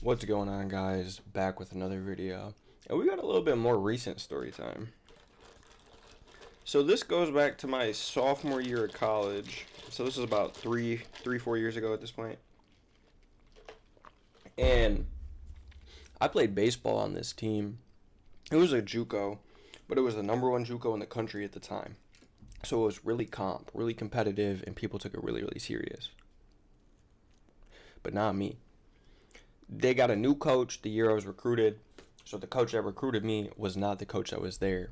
What's going on, guys? Back with another video. And we got a little bit more recent story time. So this goes back to my sophomore year of college. So this is about 4 years ago at this point. And I played baseball on this team. It was a JUCO, but it was the number one JUCO in the country at the time. So it was really competitive, and people took it really serious. But not me. They got a new coach the year I was recruited. So the coach that recruited me was not the coach that was there.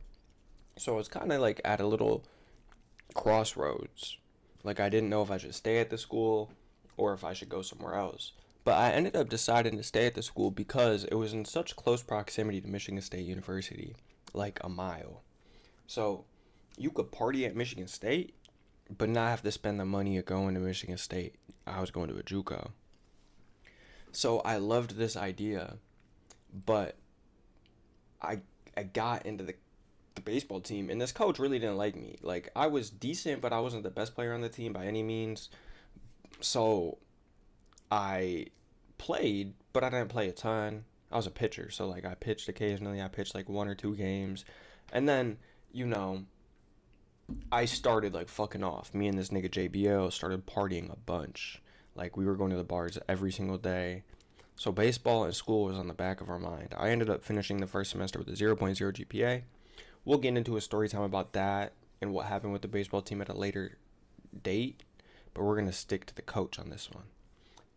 So I was kind of like at a little crossroads. Like I didn't know if I should stay at the school or if I should go somewhere else. But I ended up deciding to stay at the school because it was in such close proximity to Michigan State University, like a mile. So you could party at Michigan State, but not have to spend the money of going to Michigan State. I was going to a JUCO. So I loved this idea, but I I got into the baseball team, and this coach really didn't like me. Like I was decent, but I wasn't the best player on the team by any means. So I played, but I didn't play a ton. I was a pitcher, so like I pitched occasionally. I pitched like 1 or 2 games, and then you know I started like fucking off. Me and this nigga JBL started partying a bunch. Like we were going to the bars every single day. So baseball and school was on the back of our mind. I ended up finishing the first semester with a zero point 0.0 GPA. We'll get into a story time about that and what happened with the baseball team at a later date, but we're going to stick to the coach on this one.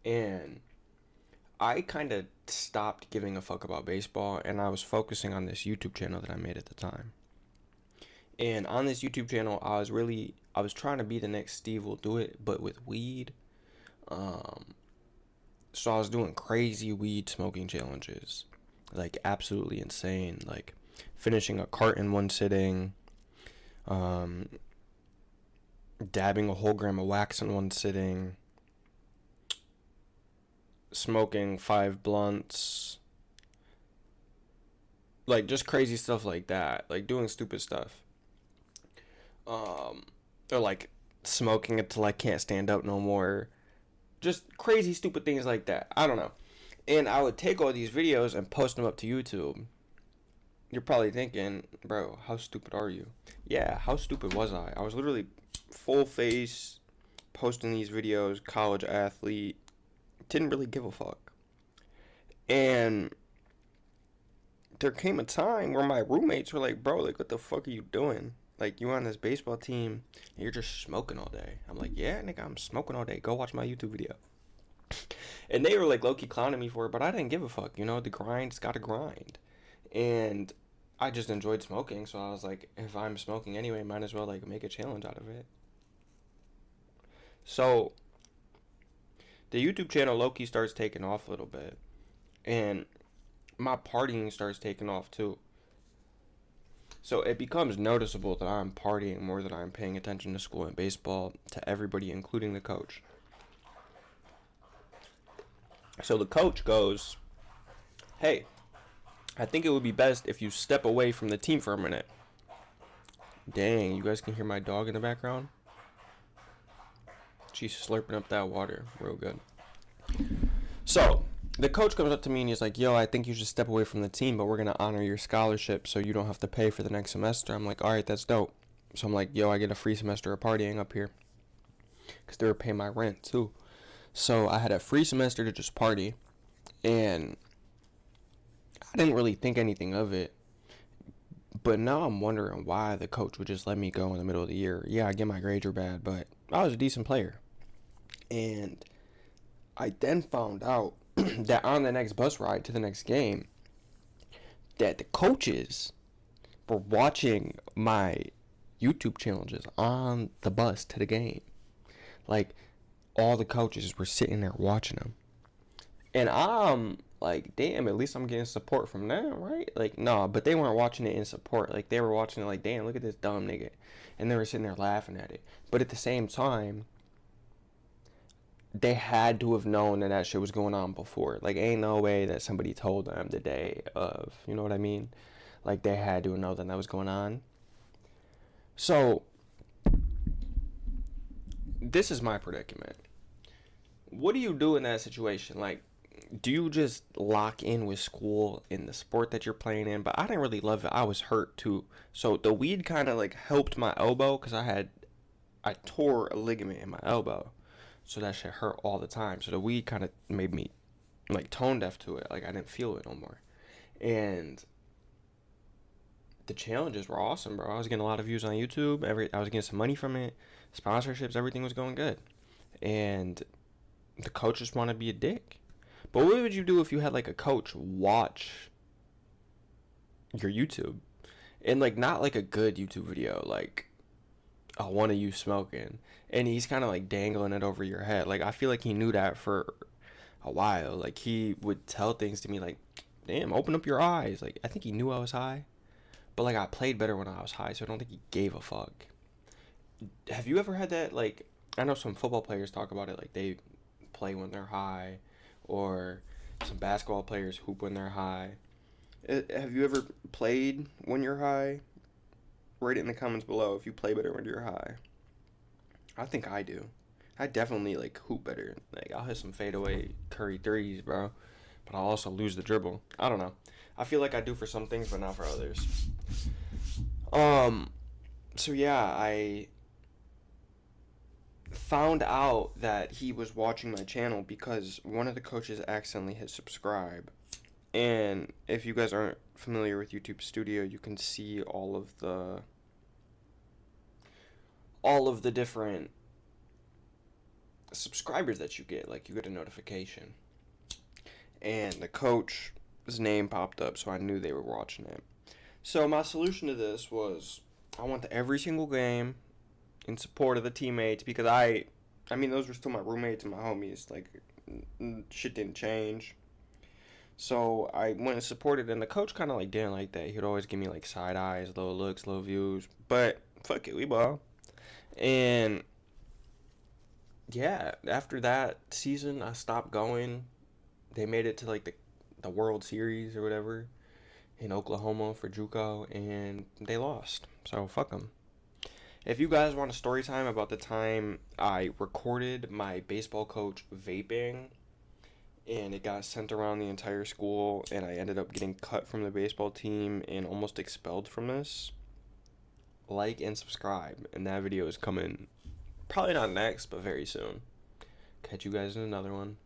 And I kind of stopped giving a fuck about baseball, and I was focusing on this YouTube channel that I made at the time. And on this YouTube channel, I was trying to be the next Steve Will Do It, but with weed. Um, so I was doing crazy weed smoking challenges, like absolutely insane, like finishing a cart in one sitting, um, dabbing a whole gram of wax in one sitting, smoking 5 blunts, like just crazy stuff like that, like doing stupid stuff, um, or like smoking until I can't stand up no more, just crazy stupid things like that. I don't know. And I would take all these videos and post them up to YouTube. You're probably thinking, bro, how stupid are you? Yeah, how stupid was I? I was literally full face posting these videos, college athlete, didn't really give a fuck. And there came a time where my roommates were like, bro, like, what the fuck are you doing? Like, you on this baseball team and you're just smoking all day. I'm like, yeah, nigga, I'm smoking all day. Go watch my YouTube video. And they were like low key clowning me for it, but I didn't give a fuck. You know, the grind's got to grind. And I just enjoyed smoking, so I was like, if I'm smoking anyway, might as well like make a challenge out of it. So the YouTube channel Loki starts taking off a little bit, and my partying starts taking off too. So it becomes noticeable that I'm partying more than I'm paying attention to school and baseball, to everybody, including the coach. So the coach goes, hey, I think it would be best if you step away from the team for a minute. Dang, you guys can hear my dog in the background? She's slurping up that water real good. So the coach comes up to me and he's like, yo, I think you should step away from the team, but we're going to honor your scholarship so you don't have to pay for the next semester. I'm like, all right, that's dope. So I'm like, yo, I get a free semester of partying up here because they were paying my rent too. So I had a free semester to just party, and I didn't really think anything of it. But now I'm wondering why the coach would just let me go in the middle of the year. Yeah, I get my grades were bad, but I was a decent player. And I then found out that on the next bus ride to the next game, that the coaches were watching my YouTube challenges on the bus to the game. Like, all the coaches were sitting there watching them. And I'm like, damn, at least I'm getting support from them, right? Like, no, but they weren't watching it in support. Like, they were watching it like, damn, look at this dumb nigga. And they were sitting there laughing at it. But at the same time, they had to have known that that shit was going on before. Like, ain't no way that somebody told them the day of, you know what I mean? Like, they had to know that that was going on. So, this is my predicament. What do you do in that situation? Like, do you just lock in with school in the sport that you're playing in? But I didn't really love it. I was hurt too. So the weed kind of like helped my elbow because I tore a ligament in my elbow. So that shit hurt all the time. So the weed kind of made me like tone deaf to it. Like I didn't feel it no more. And the challenges were awesome, bro. I was getting a lot of views on YouTube. I was getting some money from it, sponsorships. Everything was going good, and the coach just wanted to be a dick. But what would you do if you had like a coach watch your YouTube and like not like a good YouTube video, like one of you smoking, and he's kind of like dangling it over your head? Like I feel like he knew that for a while. Like he would tell things to me like, "Damn, open up your eyes." Like I think he knew I was high. But like I played better when I was high, so I don't think he gave a fuck. Have you ever had that? Like I know some football players talk about it, like they play when they're high, or some basketball players hoop when they're high. Have you ever played when you're high? Write it in the comments below if you play better when you're high. I think I do. I definitely like hoop better. Like I'll hit some fadeaway Curry threes, bro. But I'll also lose the dribble. I don't know. I feel like I do for some things, but not for others. So yeah, I found out that he was watching my channel because one of the coaches accidentally hit subscribe. And if you guys aren't familiar with YouTube Studio, you can see all of the different subscribers that you get. Like you get a notification. And the coach's name popped up, so I knew they were watching it. So my solution to this was I went to every single game in support of the teammates because I mean those were still my roommates and my homies. Like shit didn't change. So I went and supported, and the coach kind of like didn't like that. He'd always give me like side eyes, low looks, low views. But fuck it, we ball. And yeah, after that season, I stopped going. They made it to like the World Series or whatever in Oklahoma for JUCO, and they lost. So fuck them. If you guys want a story time about the time I recorded my baseball coach vaping and it got sent around the entire school and I ended up getting cut from the baseball team and almost expelled from this, like and subscribe. And that video is coming probably not next, but very soon. Catch you guys in another one.